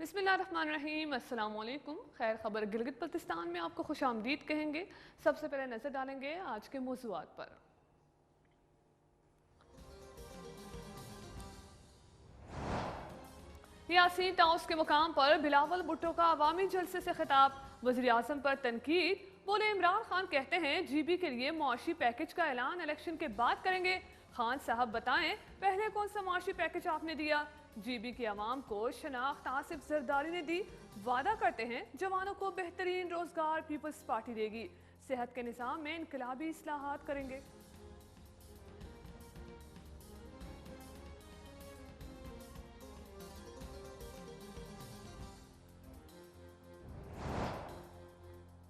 बिस्मिल्लाहिर्रहमानिर्रहीम, अस्सलाम वालेकुम। खैर खबर गिलगित बल्तिस्तान में आपको खुश आमदीद कहेंगे। सबसे पहले नजर डालेंगे आज के मौज़ूआत पर। यासीन ताउस के मुकाम पर बिलावल भुट्टो का अवामी जलसे से खिताब। वज़ीर आज़म पर तनकीद। बोले इमरान खान कहते हैं जीबी के लिए मुआशी पैकेज का ऐलान इलेक्शन के बाद करेंगे। खान साहब बताएं पहले कौन सा मुआशी पैकेज आपने दिया। जीबी की आवाम को शनाख्त आसिफ जरदारी ने दी। वादा करते हैं जवानों को बेहतरीन रोजगार पीपल्स पार्टी देगी। सेहत के निज़ाम में इनकलाबी इस्लाहात करेंगे।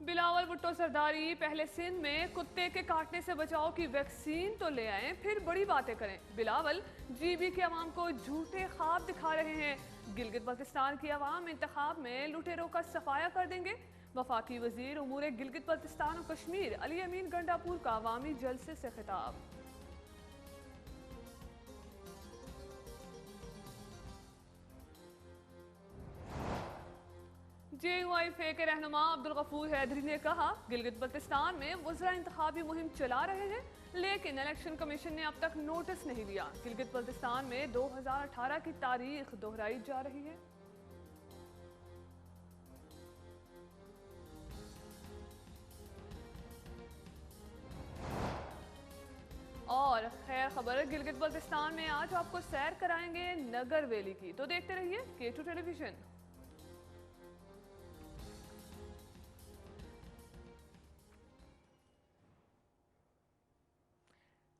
बिलावल भुट्टो सरदारी पहले सिंध में कुत्ते के काटने से बचाव की वैक्सीन तो ले आए, फिर बड़ी बातें करें। बिलावल जीबी के अवाम को झूठे ख्वाब दिखा रहे हैं। गिलगित बल्तिस्तान की अवाम इंतखाब में लुटेरों का सफाया कर देंगे। वफाकी वजीर उमूर गिलगित बल्तिस्तान और कश्मीर अली अमीन गंडापुर का अवामी जलसे से खिताब। JUIF के रहनुमा अब्दुल गफूर हैदरी ने कहा गिलगित बल्तिस्तान में वज़रा इंतखाबी मुहिम चला रहे हैं, लेकिन इलेक्शन कमीशन ने अब तक नोटिस नहीं दिया। गिलगित बल्तिस्तान में 2018 की तारीख दोहराई जा रही है। और खैर खबर गिलगित बल्तिस्तान में आज आपको सैर कराएंगे नगर वैली की, तो देखते रहिए K2 टेलीविजन।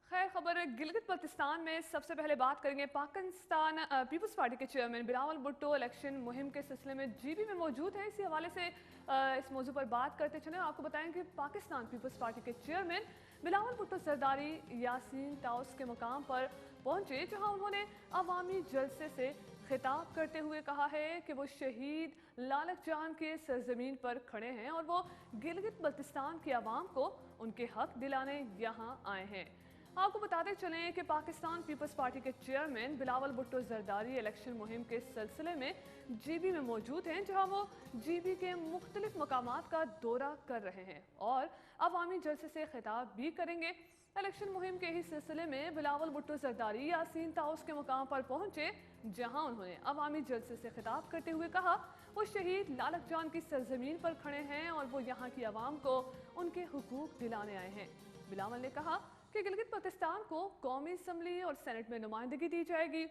खैर खबर गिलगित बल्तिस्तान में सबसे पहले बात करेंगे पाकिस्तान पीपल्स पार्टी के चेयरमैन बिलावल भुट्टो इलेक्शन मुहिम के सिलसिले में जीबी में मौजूद है। इसी हवाले से इस मौजू पर बात करते चले। आपको बताएं कि पाकिस्तान पीपल्स पार्टी के चेयरमैन बिलावल भुट्टो सरदारी यासीन ताउस के मुकाम पर पहुंचे, जहां उन्होंने अवामी जलसे से खिताब करते हुए कहा है कि वो शहीद लालक जान के सरजमीन पर खड़े हैं और वो गिलगित बल्तिस्तान की आवाम को उनके हक दिलाने यहाँ आए हैं। आपको बताते चलें कि पाकिस्तान पीपल्स पार्टी के चेयरमैन बिलावल भुट्टो जरदारी इलेक्शन मुहिम के सिलसिले में जीबी में मौजूद हैं, जहां वो जीबी के मुख्तलिफ मकामात का दौरा कर रहे हैं और अवामी जलसे से खिताब भी करेंगे। इलेक्शन मुहिम के ही सिलसिले में बिलावल भुट्टो जरदारी यासीन ताउस के मुकाम पर पहुंचे, जहां उन्होंने अवामी जलसे से खिताब करते हुए कहा वो शहीद लालक जान की सरजमीन पर खड़े हैं और वो यहाँ की आवाम को उनके हुकूक दिलाने आए हैं। बिलावल ने कहा कि गिलगित बल्तिस्तान को कौमी असम्बली और सेनेट में नुमाइंदगी दी जाएगी।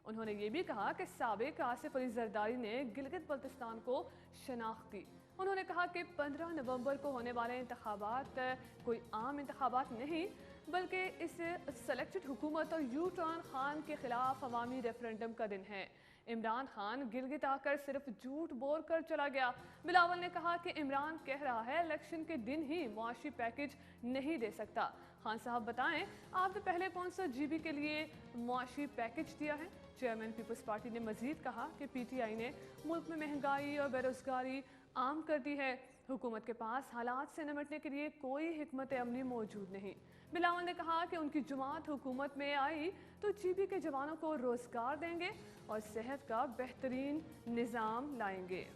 उन्होंने ये भी कहा कि साबिक आसिफ अली जरदारी ने गिलगित बल्तिस्तान को शनाख्त दी। उन्होंने कहा कि 15 नवंबर को होने वाले इंतखाबात कोई आम इंतखाबात नहीं, बल्कि इस सेलेक्टेड हुकूमत और यू टर्न खान के खिलाफ अवामी रेफरेंडम का दिन है। इमरान खान गिलगित आकर सिर्फ झूठ बोल कर चला गया। बिलावल ने कहा कि इमरान कह रहा है इलेक्शन के दिन ही मुआशी पैकेज नहीं दे सकता। खान साहब बताएं आपने पहले कौन सा जीबी के लिए मुआशी पैकेज दिया है। चेयरमैन पीपल्स पार्टी ने मजीद कहा कि PTI ने मुल्क में महंगाई और बेरोजगारी आम कर दी है। हुकूमत के पास हालात से निपटने के लिए कोई हिकमत अमली मौजूद नहीं। बिलावल ने कहा कि उनकी जमात हुकूमत में आई तो जीबी के जवानों को रोजगार देंगे और सेहत का बेहतरीन निज़ाम लाएंगे।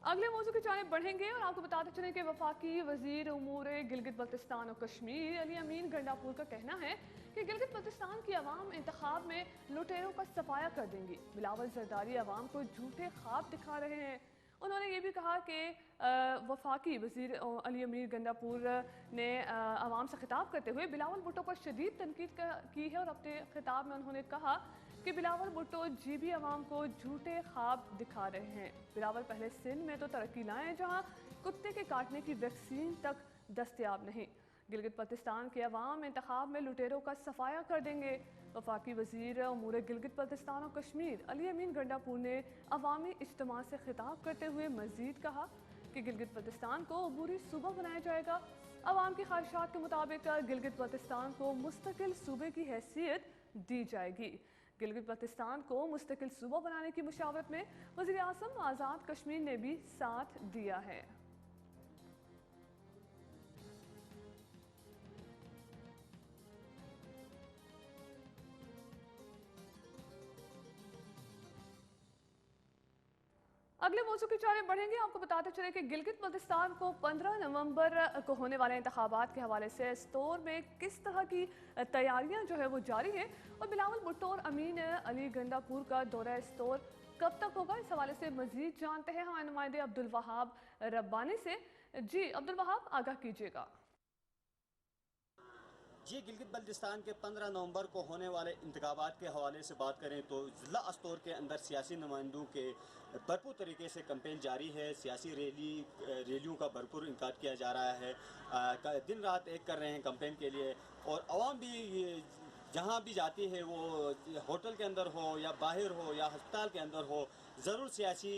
अगले मौजू की जानिब बढ़ेंगे और आपको बताते चलें कि वफाकी वजीर उमूर गिलगित बल्तिस्तान और कश्मीर अली अमीन गंडापुर का कहना है कि गिलगित बल्तिस्तान की आवाम इंतखाब में लुटेरों का सफाया कर देंगी। बिलावल जरदारी आवाम को झूठे ख्वाब दिखा रहे हैं। उन्होंने ये भी कहा कि वफाकी वजीर अली अमीर गंडापुर ने आवाम से खिताब करते हुए बिलावल भुट्टो पर शदीद तनकीद की है और अपने खिताब में उन्होंने कहा कि बिलावल भुट्टो जीबी आवाम को झूठे ख्वाब दिखा रहे हैं। बिलावल पहले सिंध में तो तरक्की लाएं जहां कुत्ते के काटने की वैक्सीन तक दस्तयाब नहीं। गिलगित बल्तिस्तान के अवाम इंतखाब में लुटेरों का सफाया कर देंगे। वफाकी वजीर उमूर गिलगित बल्तिस्तान और कश्मीर अली अमीन गंडापुर ने अवामी इज्तिमा से खिताब करते हुए मजीद कहा कि गिलगित बल्तिस्तान को अबूरी सूबा बनाया जाएगा। अवाम की ख्वाहिशात के मुताबिक गिलगित बल्तिस्तान को मुस्तकिल सूबे की हैसियत दी जाएगी। गिलगित बल्तिस्तान को मुस्तकिल सूबा बनाने की मुशावरत में वज़ीर आज़म आज़ाद कश्मीर ने भी साथ दिया है। अगले मौजू की जानिब बढ़ेंगे। आपको बताते चले कि गिलगित बल्तिस्तान को 15 नवंबर को होने वाले इंतखाबात के हवाले से स्टोर में किस तरह की तैयारियां जो है वो जारी हैं, और बिलावल भुट्टो और अमीन अली गंडापुर का दौरा स्टोर कब तक होगा, इस हवाले से मजीद जानते हैं हमारे नुमाइंदे अब्दुल वहाब रब्बानी से। जी अब्दुल वहाब, आगाह कीजिएगा। जी, गिलगित बल्तिस्तान के 15 नवंबर को होने वाले इंतखाबात के हवाले से बात करें तो ज़िला अस्टोर के अंदर सियासी नुमाइंदों के भरपूर तरीके से कैंपेन जारी है। सियासी रैलियों का भरपूर इनकाद किया जा रहा है। दिन रात एक कर रहे हैं कैंपेन के लिए, और आवाम भी जहाँ भी जाती है, वो होटल के अंदर हो या बाहर हो या अस्पताल के अंदर हो, ज़रूर सियासी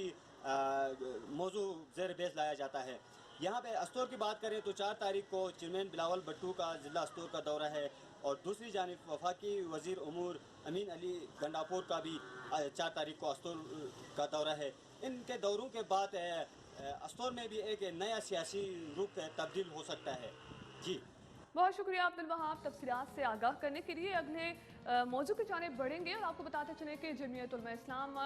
मौजू ज़ेर बेस लाया जाता है। यहाँ पे अस्टोर की बात करें तो 4 तारीख को चेयरमैन बिलावल भुट्टो का ज़िला अस्टोर का दौरा है, और दूसरी जानिब वफाकी वज़ीर उमूर अमीन अली गंडापुर का भी 4 तारीख को अस्टोर का दौरा है। इनके दौरों के बाद अस्टोर में भी एक नया सियासी रुख तब्दील हो सकता है। जी, बहुत शुक्रिया अब्दुल वहाब तफसीलात से आगाह करने के लिए। अगले मौजू की जानिब बढ़ेंगे और आपको बताते चलें कि जमीयत उलमा इस्लाम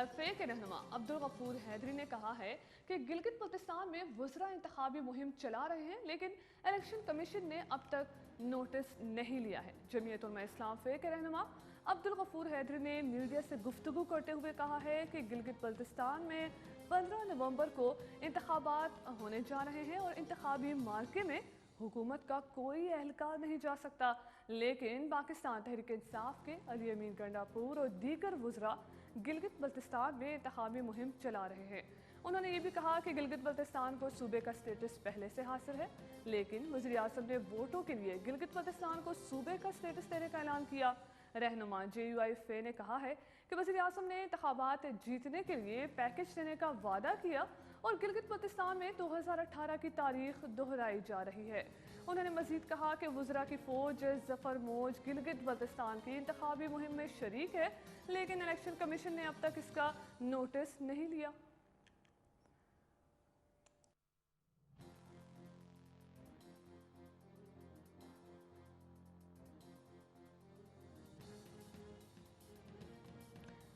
फ़े के रहनुमा अब्दुल गफूर हैदरी ने कहा है कि गिलगित बल्तिस्तान में वज़रा इंतखाबी मुहिम चला रहे हैं, लेकिन इलेक्शन कमीशन ने अब तक नोटिस नहीं लिया है। जमीयत उलमा इस्लाम फ़े के रहनुमा अब्दुल गफूर हैदरी ने मीडिया से गुफ्तगू करते हुए कहा है कि गिलगित बल्तिस्तान में 15 नवंबर को इंतखाबात होने जा रहे हैं और इंतखाबी मार्के में हुकूमत का कोई एहलकार नहीं जा सकता, लेकिन पाकिस्तान तहरीक इंसाफ के अली अमीन गंडापुर और दीगर वज़रा गिलगित बल्तिस्तान में इंतखाबी मुहिम चला रहे हैं। उन्होंने ये भी कहा कि गिलगित बल्तिस्तान को सूबे का स्टेटस पहले से हासिल है, लेकिन वज़ीर आज़म ने वोटों के लिए गिलगित बल्तिस्तान को सूबे का स्टेटस देने का ऐलान किया। रहनुमा JUI फ़े ने कहा है कि वज़ीर आज़म ने इंतखाबात जीतने के लिए पैकेज देने का वादा किया और गिलगित बल्तिस्तान में 2018 की तारीख दोहराई जा रही है। उन्होंने मजीद कहा कि वज़रा की फ़ौज ज़फ़र मोज गिलगित बल्तिस्तान की इंतखाबी मुहिम में शरीक है, लेकिन इलेक्शन कमीशन ने अब तक इसका नोटिस नहीं लिया।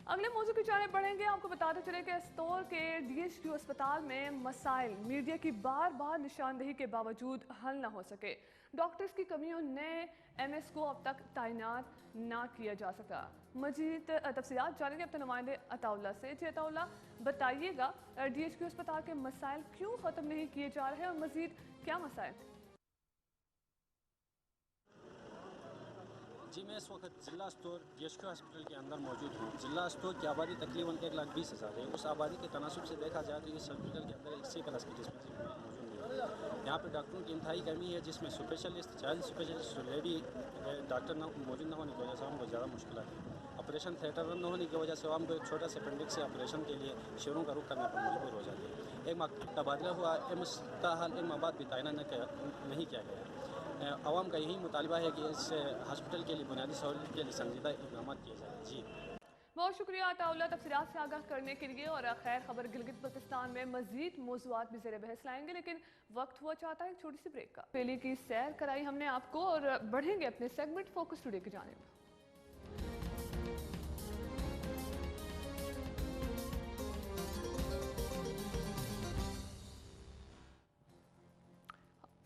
अगले मौजू की जानिब बढ़ेंगे। आपको बताते चले कि स्टोर के DHQ अस्पताल में मसाइल मीडिया की बार बार निशानदेही के बावजूद हल न हो सके। डॉक्टर्स की कमी और नए MS को अब तक तैनात ना किया जा सका। मजीद तफसीलात जानेंगे अपने नुमाइंदे अताउल्ला से। जी अताउल्ला, बताइएगा DHQ अस्पताल के मसाइल क्यों ख़त्म नहीं किए जा रहे और मजीद क्या मसाइल थे? जी, मैं इस वक्त ज़िला स्टोर DHQ हॉस्पिटल के अंदर मौजूद हूँ। ज़िला स्टोर की आबादी तकरीबन 1,20,000 है। उस आबादी के तनासब से देखा जाए तो इस हॉस्पिटल के अंदर एक सिंगल डिस्पेंसरी मौजूद नहीं है। यहाँ पर डॉक्टरों की इंतहाई कमी है, जिसमें specialist, child specialist, lady doctor मौजूद न होने की वजह से हमको ज़्यादा मुश्किल है। ऑपरेशन थिएटर न होने की वजह से हमको एक छोटा सा अपेंडिक्स से ऑपरेशन के लिए शहरों का रुख करने पर मजबूर हो जाते हैं। एक मकतूब तबादला हुआ, ताहाल इल्माबाद भी तैनात नहीं किया गया। आवाम का यही मुतालबा है कि इस हॉस्पिटल के लिए बुनियादी सहूलियत के लिए संजीदा इक़दाम किए जाए। जी, बहुत शुक्रिया अताउल्ला तफसीलात से आगाह करने के लिए। और खैर खबर गिलगित बल्तिस्तान में मजीद मौज़ूआत भी ज़ेर बहस लाएंगे, लेकिन वक्त हुआ चाहता है एक छोटी सी ब्रेक का। पहले की सैर कराई हमने आपको और बढ़ेंगे अपने सेगमेंट फोकस टुडे की जानिब।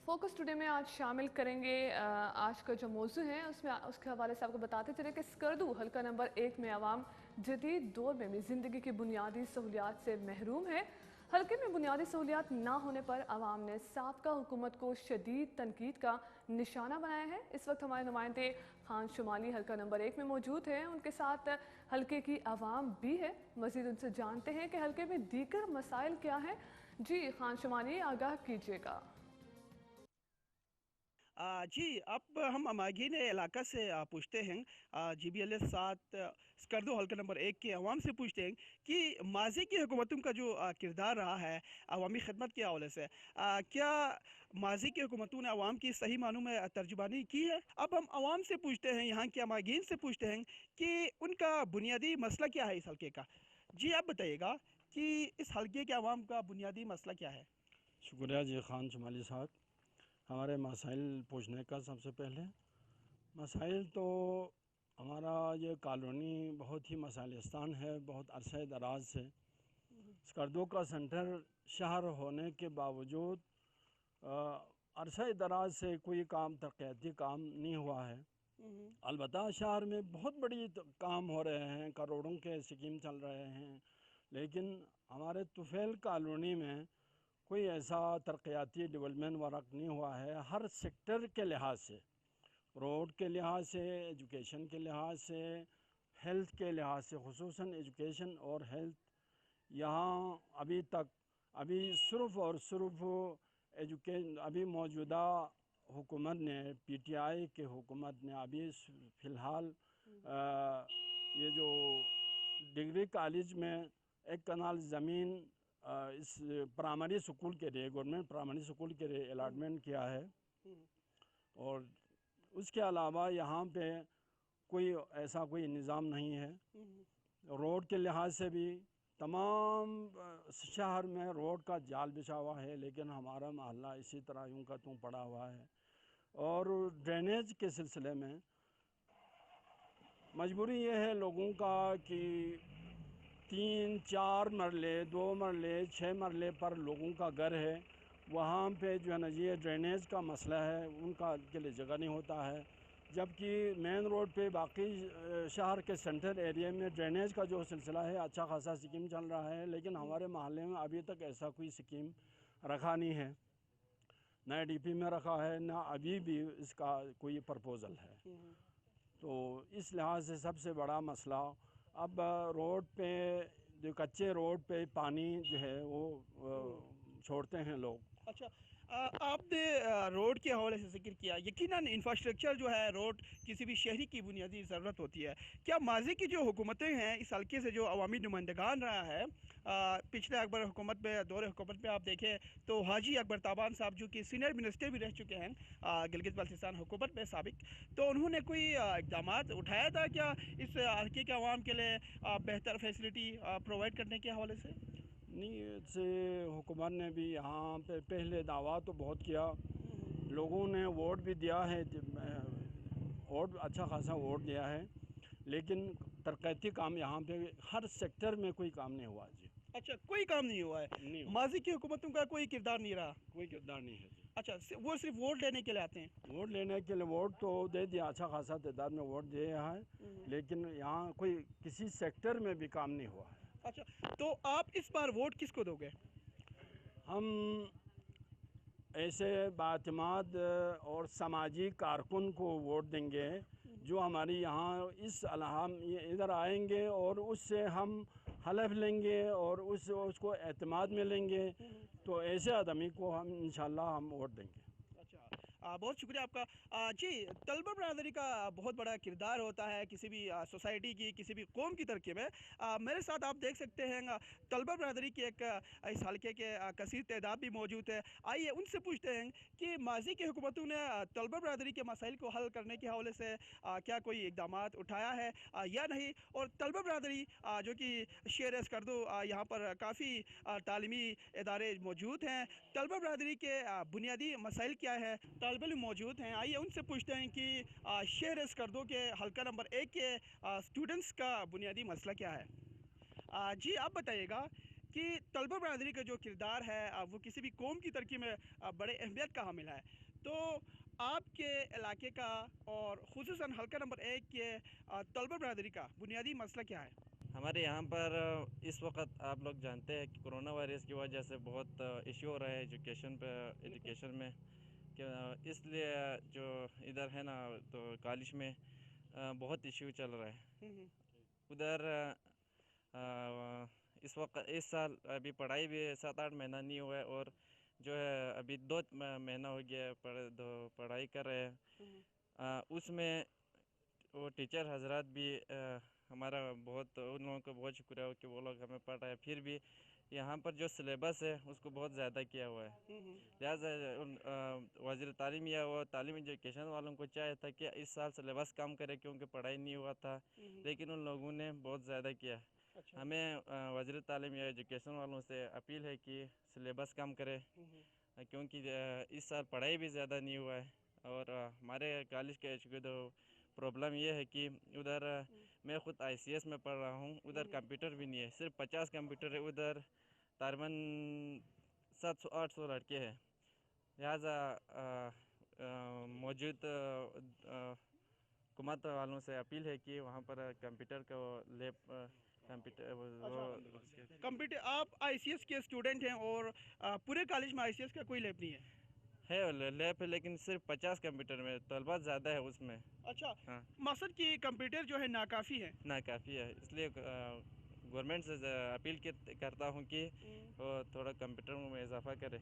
फोकस टुडे में आज शामिल करेंगे आज का जो मौजू है उसमें उसके हवाले से आपको बताते चले कि स्कर्दू हल्का नंबर 1 में आवाम जदीद दौर में भी ज़िंदगी की बुनियादी सहूलियात से महरूम है। हल्के में बुनियादी सहूलियात ना होने पर आवाम ने साबका हुकूमत को शदीद तनकीद का निशाना बनाया है। इस वक्त हमारे नुमाइंदे खान शुमाली हल्का नंबर 1 में मौजूद हैं, उनके साथ हल्के की आवाम भी है। मज़ीद उनसे जानते हैं कि हल्के में दीगर मसाइल क्या हैं। जी खान शुमाली, आगाह कीजिएगा। जी, अब हम अमागीन इलाका से पूछते हैं। GBLS 7 स्कर्दो हल्का नंबर 1 के अवाम से पूछते हैं कि माजी की हुकूमतों का जो किरदार रहा है अवामी खदमत के हवाले से, क्या माजी की हुकूमतों ने अवाम की सही मानों में तर्जुबानी की है? अब हम अवाम से पूछते हैं, यहाँ के अमागीन से पूछते हैं कि उनका बुनियादी मसला क्या है इस हल्के का। जी, आप बताइएगा कि इस हल्के के अवाम का बुनियादी मसला क्या है? शुक्रिया जी खान शुमाली साहब, हमारे मसाइल पूछने का। सबसे पहले मसाइल तो हमारा ये कॉलोनी बहुत ही मसाइलिस्तान है, बहुत अरसे दराज से स्कर्दो का सेंटर शहर होने के बावजूद अरसा दराज से कोई काम तरक्याती काम नहीं हुआ है। अलबत्ता शहर में बहुत बड़ी काम हो रहे हैं, करोड़ों के स्कीम चल रहे हैं, लेकिन हमारे तुफैल कॉलोनी में कोई ऐसा तरक्याती डेवलपमेंट वर्क नहीं हुआ है। हर सेक्टर के लिहाज से, रोड के लिहाज से, एजुकेशन के लिहाज से, हेल्थ के लिहाज से, खुसूसन एजुकेशन और हेल्थ, यहाँ अभी सिर्फ़ और सिर्फ अभी मौजूदा हुकूमत ने, पीटीआई के हुकूमत ने अभी फ़िलहाल ये जो डिग्री कॉलेज में एक कनाल ज़मीन इस प्राइमरी स्कूल के लिए, गवर्नमेंट प्राइमरी स्कूल के लिए अलॉटमेंट किया है। और उसके अलावा यहाँ पे कोई ऐसा कोई निज़ाम नहीं है। रोड के लिहाज से भी तमाम शहर में रोड का जाल बिछा हुआ है, लेकिन हमारा मोहल्ला इसी तरह यूं का त्यों पड़ा हुआ है। और ड्रेनेज के सिलसिले में मजबूरी ये है लोगों का कि 3-4 मरले, 2 मरले, 6 मरले पर लोगों का घर है, वहाँ पे जो है ना ये ड्रेनेज का मसला है, उनका के लिए जगह नहीं होता है। जबकि मेन रोड पे बाकी शहर के सेंट्रल एरिया में ड्रेनेज का जो सिलसिला है अच्छा खासा स्कीम चल रहा है, लेकिन हमारे मोहल्ले में अभी तक ऐसा कोई स्कीम रखा नहीं है, ना डीपी में रखा है, ना अभी भी इसका कोई प्रपोज़ल है। तो इस लिहाज से सबसे बड़ा मसला अब रोड पे, जो कच्चे रोड पे पानी जो है वो छोड़ते हैं लोग। अच्छा, आपने रोड के हवाले से जिक्र किया, यकीनन इंफ्रास्ट्रक्चर जो है, रोड किसी भी शहरी की बुनियादी ज़रूरत होती है। क्या माजी की जो हुकूमतें हैं, इस हल्के से जो अवामी नुमाइंदगान रहा है, पिछले अकबर हुकूमत में, दौरे हुकूमत में आप देखें तो हाजी अकबर ताबान साहब जो कि सीनियर मिनिस्टर भी रह चुके हैं गिलगित बल्तिस्तान हुकूमत में साबिक, तो उन्होंने कोई इक़दाम उठाया था क्या इस हल्के के अवाम के लिए बेहतर फैसिलिटी प्रोवाइड करने के हवाले से? नहीं, से हुकूमत ने भी यहाँ पे पहले दावा तो बहुत किया, लोगों ने वोट भी दिया है, वोट अच्छा खासा वोट दिया है, लेकिन तरक्याती काम यहाँ पे हर सेक्टर में कोई काम नहीं हुआ जी। अच्छा, कोई काम नहीं हुआ है? नहीं हुआ। माजी की हुकूमतों का कोई किरदार नहीं रहा? कोई किरदार नहीं है जी। अच्छा, वो सिर्फ वोट लेने के लिए आते हैं? वोट लेने के लिए वोट तो दे दिया, अच्छा खासा तादाद में वोट दिए है, लेकिन यहाँ कोई किसी सेक्टर में भी काम नहीं हुआ है। अच्छा, तो आप इस बार वोट किसको दोगे? हम ऐसे बातमाद और समाजी कारकुन को वोट देंगे जो हमारी यहाँ हम इधर आएंगे और उससे हम हलफ लेंगे और उसको एतमाद में लेंगे, तो ऐसे आदमी को हम इंशाल्लाह हम वोट देंगे। बहुत शुक्रिया आपका। जी, तलबा बरादरी का बहुत बड़ा किरदार होता है किसी भी सोसाइटी की, किसी भी कौम की तरक्की में। मेरे साथ आप देख सकते हैं तलबा बरादरी की एक इस हल्के के कसीर तादाद भी मौजूद है। आइए उनसे पूछते हैं कि माजी की हुकूमतों ने तलबा बरादरी के मसाइल को हल करने के हवाले से क्या कोई इक़दाम उठाया है या नहीं, और तलबा बरादरी जो कि शेर स्कर्दो यहाँ पर काफ़ी तालीमी इदारे मौजूद हैं, तलबा बरादरी के बुनियादी मसाइल क्या है, तालिब इल्म मौजूद हैं। आइए उनसे पूछते हैं कि शेर स्कर्दो के हल्का नंबर 1 के स्टूडेंट्स का बुनियादी मसला क्या है। जी, आप बताइएगा कि तलबा बरादरी का जो किरदार है वो किसी भी कौम की तरक्की में बड़े अहमियत का हामिल है। तो आपके इलाके का और खुसूसन हल्का नंबर 1 के तलबा बरादरी का बुनियादी मसला क्या है? हमारे यहाँ पर इस वक्त आप लोग जानते हैं कि कोरोना वायरस की वजह से बहुत इशू हो रहा है एजुकेशन में, इसलिए जो इधर है ना तो कॉलेज में बहुत इशू चल रहा है। उधर इस साल अभी पढ़ाई भी 7-8 महीना नहीं हुआ है, और जो है अभी 2 महीना हो गया पढ़ाई कर रहे हैं। उसमें वो टीचर हजरात भी हमारा बहुत, उन लोगों को बहुत शुक्रिया हो कि वो लोग हमें पढ़ाए, फिर भी यहाँ पर जो सिलेबस है उसको बहुत ज़्यादा किया हुआ है। लिहाजा वज़ीर तालीम या वो तालीम एजुकेशन वालों को चाहिए था कि इस साल सिलेबस कम करे, क्योंकि पढ़ाई नहीं हुआ था, लेकिन उन लोगों ने बहुत ज़्यादा किया। हमें वज़ीर तालीम या एजुकेशन वालों से अपील है कि सिलेबस कम करे, क्योंकि इस साल पढ़ाई भी ज़्यादा नहीं हुआ है। और हमारे कॉलेज के तो प्रॉब्लम ये है कि उधर मैं ख़ुद ICS में पढ़ रहा हूँ, उधर कंप्यूटर भी नहीं है, सिर्फ 50 कंप्यूटर है उधर। तकरीबन 700-800 लड़के हैं। लिहाजा मौजूद हुकूमत वालों से अपील है कि वहाँ पर कंप्यूटर को लैब कंप्यूटर कंप्यूटर, आप आईसीएस के स्टूडेंट हैं और पूरे कॉलेज में आईसीएस का कोई लैब नहीं है? लैब है, लेकिन सिर्फ 50 कंप्यूटर में, तलबा ज़्यादा है उसमें। अच्छा, हाँ, मकसद कि कंप्यूटर जो है नाकाफ़ी है। नाकाफ़ी है, इसलिए गवर्नमेंट से अपील करता हूँ कि वो थोड़ा कंप्यूटरों में इजाफा करे।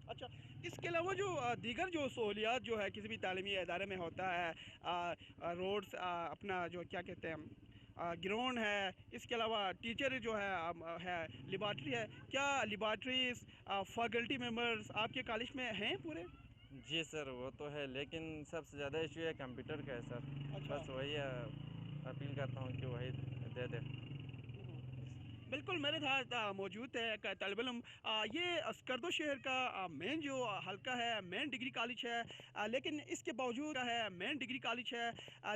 अच्छा, इसके अलावा जो दीगर जो सहूलियात जो है किसी भी तालीमी इदारे में होता है, रोड्स, अपना जो क्या कहते हैं ग्राउंड है, इसके अलावा टीचर जो है लेबॉर्ट्री है, क्या लेबॉर्ट्रीज फैकल्टी मेंबर्स आपके कॉलेज में हैं पूरे? जी सर, वो तो है, लेकिन सबसे ज़्यादा इशू है कंप्यूटर का है सर। अच्छा। बस वही अपील करता हूँ कि वही दे दे। बिल्कुल, मेरे साथ मौजूद है एक तलब इल्म। ये स्कर्दो शहर का मेन जो हल्का है, मेन डिग्री कॉलेज है, लेकिन इसके बावजूद है मेन डिग्री कॉलेज है,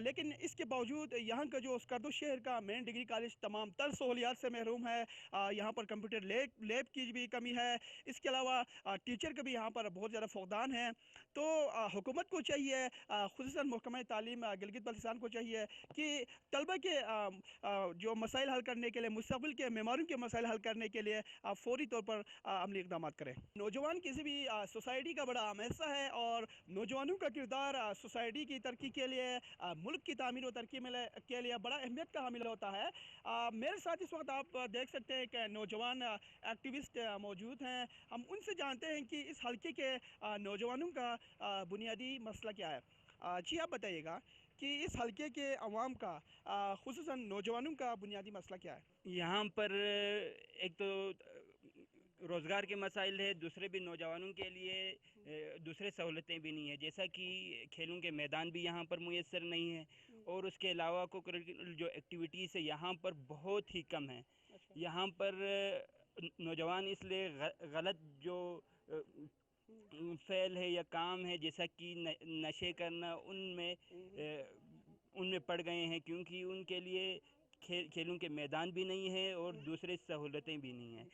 लेकिन इसके बावजूद यहाँ का जो स्कर्दो शहर का मेन डिग्री कॉलेज तमाम तर सहूलियात से महरूम है। यहाँ पर कंप्यूटर लैब की भी कमी है, इसके अलावा टीचर का भी यहाँ पर बहुत ज़्यादा फुकदान है। तो हुकूमत को चाहिए, खुसूसन महकमा तालीम गिलगित बल्तिस्तान को चाहिए कि तलबा के जो मसाइल हल करने के लिए, मुस्तक़बिल के मेहमानों के मसाइल हल करने के लिए फौरी तौर पर अमली इक़दाम करें। नौजवान किसी भी सोसाइटी का बड़ा अहम हिस्सा है और नौजवानों का किरदार सोसाइटी की तरक्की के लिए, मुल्क की तामीर और तरक्की के लिए बड़ा अहमियत का हामिल होता है। मेरे साथ इस वक्त आप देख सकते हैं कि नौजवान एक्टिविस्ट मौजूद हैं। हम उनसे जानते हैं कि इस हल्के के नौजवानों का बुनियादी मसला क्या है। जी, आप बताइएगा कि इस हल्के के अवाम का, खुसूसन नौजवानों का बुनियादी मसला क्या है? यहाँ पर एक तो रोज़गार के मसाइल है, दूसरे भी नौजवानों के लिए दूसरे सहूलतें भी नहीं है, जैसा कि खेलों के मैदान भी यहाँ पर मुयस्सर नहीं है, और उसके अलावा को जो एक्टिविटीज़ है यहाँ पर बहुत ही कम है। यहाँ पर नौजवान इसलिए गलत जो फ़ैल है या काम है, जैसा कि नशे करना, उनमें पड़ गए हैं, क्योंकि उनके लिए खेलों के मैदान भी नहीं है और दूसरे सहूलतें भी नहीं हैं।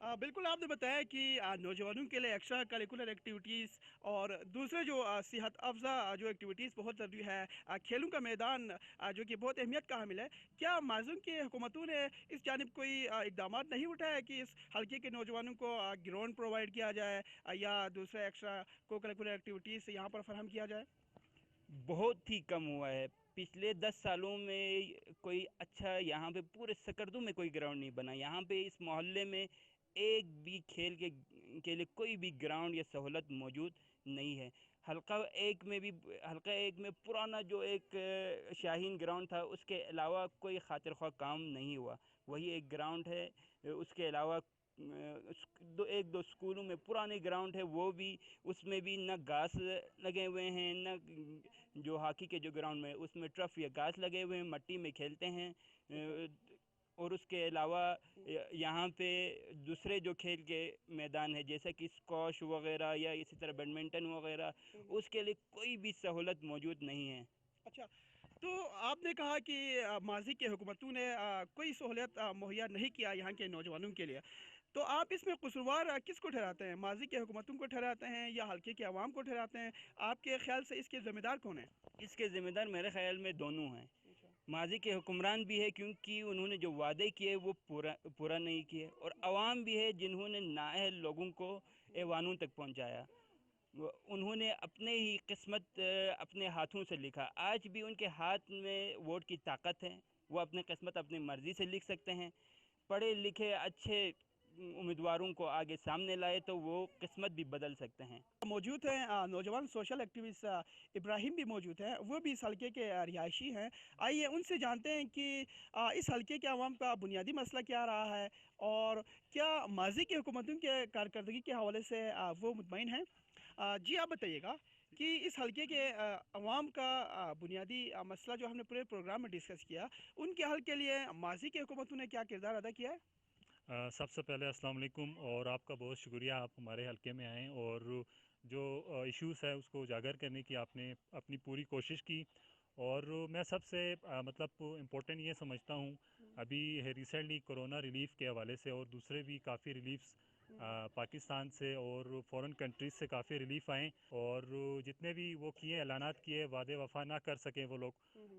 बिल्कुल, आपने बताया कि नौजवानों के लिए एक्स्ट्रा करिकुलर एक्टिविटीज़ और दूसरे जो सेहत अफ़ज़ा जो एक्टिविटीज़ बहुत ज़रूरी है, खेलों का मैदान जो कि बहुत अहमियत का हामिल है। क्या माज़ून की हुकूमतों ने इस जानिब कोई इक़दामात नहीं उठाया कि इस हल्के के नौजवानों को ग्राउंड प्रोवाइड किया जाए या दूसरे एक्स्ट्रा को करिकुलर एक्टिविटीज़ यहाँ पर फराहम किया जाए? बहुत ही कम हुआ है। पिछले 10 सालों में कोई अच्छा यहाँ पे पूरे सकर्दू में कोई ग्राउंड नहीं बना। यहाँ पे इस मोहल्ले में एक भी खेल के लिए कोई भी ग्राउंड या सहूलत मौजूद नहीं है। हल्का एक में पुराना जो एक शाहीन ग्राउंड था, उसके अलावा कोई खातिर ख्वाह काम नहीं हुआ। वही एक ग्राउंड है, उसके अलावा एक दो स्कूलों में पुराने ग्राउंड है, वो भी, उसमें भी न घास लगे हुए हैं, न जो हॉकी के जो ग्राउंड में उसमें टर्फ या घास लगे हुए हैं, मिट्टी में खेलते हैं। और उसके अलावा यहाँ पे दूसरे जो खेल के मैदान है, जैसे कि स्क्वॉश वगैरह या इसी तरह बैडमिंटन वगैरह, उसके लिए कोई भी सहूलत मौजूद नहीं है। अच्छा, तो आपने कहा कि माजी की हुकूमतों ने कोई सहूलियत मुहैया नहीं किया यहाँ के नौजवानों के लिए, तो आप इसमें कसूरवार किसको ठहराते हैं? माजी की हुकूमतों को ठहराते हैं या हल्के के अवाम को ठहराते हैं? आपके ख्याल से इसके ज़िम्मेदार कौन है? इसके ज़िम्मेदार मेरे ख़्याल में दोनों हैं। माजी के हुक्मरान भी है, क्योंकि उन्होंने जो वादे किए वो पूरा नहीं किए, और अवाम भी है जिन्होंने नाअहल लोगों को ऐवानों तक पहुंचाया। उन्होंने अपने ही किस्मत अपने हाथों से लिखा। आज भी उनके हाथ में वोट की ताकत है, वो अपनी किस्मत अपनी मर्ज़ी से लिख सकते हैं। पढ़े लिखे अच्छे उम्मीदवारों को आगे सामने लाए तो वो किस्मत भी बदल सकते हैं। मौजूद हैं नौजवान सोशल एक्टिविस्ट इब्राहिम भी मौजूद हैं, वो भी इस हल्के के रिहायशी हैं। आइए उनसे जानते हैं कि इस हल्के के अवाम का बुनियादी मसला क्या रहा है और क्या माजी की हुकूमतों के कारकर्दगी के हवाले से वो मुतमईन हैं। जी, आप बताइएगा कि इस हल्के के अवाम का बुनियादी मसला जो हमने पूरे प्रोग्राम में डिस्कस किया, उनके हल के लिए माजी की हुकूमतों ने क्या किरदार अदा किया है? सबसे पहले अस्सलाम वालेकुम, और आपका बहुत शुक्रिया, आप हमारे हल्के में आएँ और जो इश्यूज़ है उसको उजागर करने की आपने अपनी पूरी कोशिश की। और मैं सबसे मतलब इम्पोर्टेंट ये समझता हूँ अभी रिसेंटली कोरोना रिलीफ के हवाले से और दूसरे भी काफ़ी रिलीफ्स पाकिस्तान से और फॉरेन कंट्रीज़ से काफ़ी रिलीफ आए, और जितने भी वो किए ऐलानात किए, वादे वफा ना कर सकें वो लोग,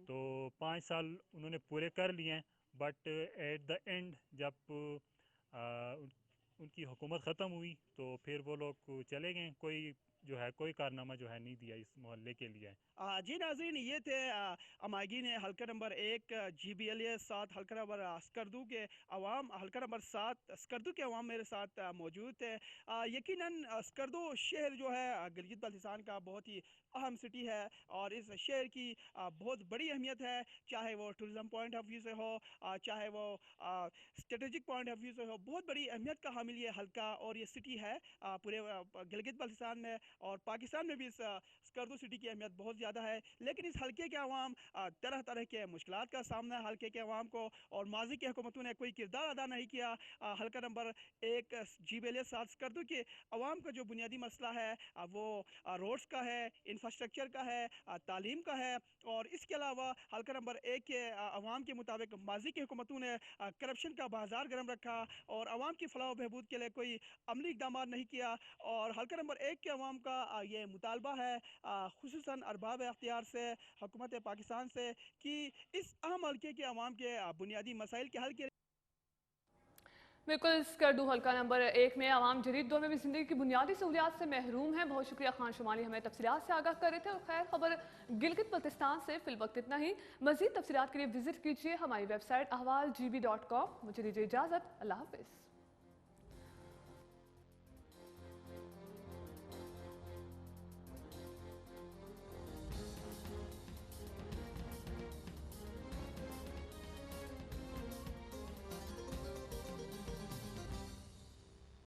तो 5 साल उन्होंने पूरे कर लिए हैं, बट एट द एंड जब उनकी हुकूमत ख़त्म हुई तो फिर वो लोग चले गए, कोई जो है कोई कारनामा जो है नहीं दिया इस मोहल्ले के लिए। जी नाज़रीन, ये थे अमागीन हल्का नंबर 1 GBLA 7 हल्का नंबर स्कर्दू के अवाम, हल्का नंबर 7 स्कर्दू के अवाम मेरे साथ मौजूद थे। यकीनन स्कर्दू शहर जो है गिलगित बल्तिस्तान का बहुत ही अहम सिटी है, और इस शहर की बहुत बड़ी अहमियत है, चाहे वो टूरिज़म पॉइंट ऑफ व्यू से हो, चाहे वो स्ट्रेटेजिक पॉइंट ऑफ व्यू से हो। बहुत बड़ी अहमियत का हामिल ये हल्का और ये सिटी है पूरे गिलगित बल्तिस्तान में, और पाकिस्तान में भी इस स्कर्दू सिटी की अहमियत बहुत ज़्यादा है। लेकिन इस हल्के के अवाम तरह तरह के मुश्किलात का सामना है हल्के के अवाम को, और माजी की हुकूमतों ने कोई किरदार अदा नहीं किया। हल्का नंबर 1 GBLA 7 स्कर्दू के अवाम का जो बुनियादी मसला है वो रोड्स का है, इंफ्रास्ट्रक्चर का है, तालीम का है, और इसके अलावा हल्का नंबर 1 के अवाम के मुताबिक माजी की हुकूमतों ने करप्शन का बाजार गर्म रखा और अवाम की फलाह बहबूद के लिए कोई अमली इकदाम नहीं किया। और हल्का नंबर 1 के अवाम का ये मुतालबा है खुसूसन अरबाब अख्तियार से, हुकूमत पाकिस्तान से, कि इस अहम हल्के के अवाम के बुनियादी मसाइल के हल के बिल्कुल, स्कर्दू हल्का नंबर 1 में आवाम जदीद दौर में भी ज़िंदगी की बुनियादी सहूलियात से महरूम है। बहुत शुक्रिया खान शुमाली, हमें तफसीलात से आगाह कर रहे थे। और खैर खबर गिलगित बल्तिस्तान से फ़िलवक्त इतना ही। मज़ीद तफसीलात के लिए विजिट कीजिए हमारी वेबसाइट ahwal.gb.com। मुझे दीजिए इजाज़त, अल्लाह हाफ़िज़।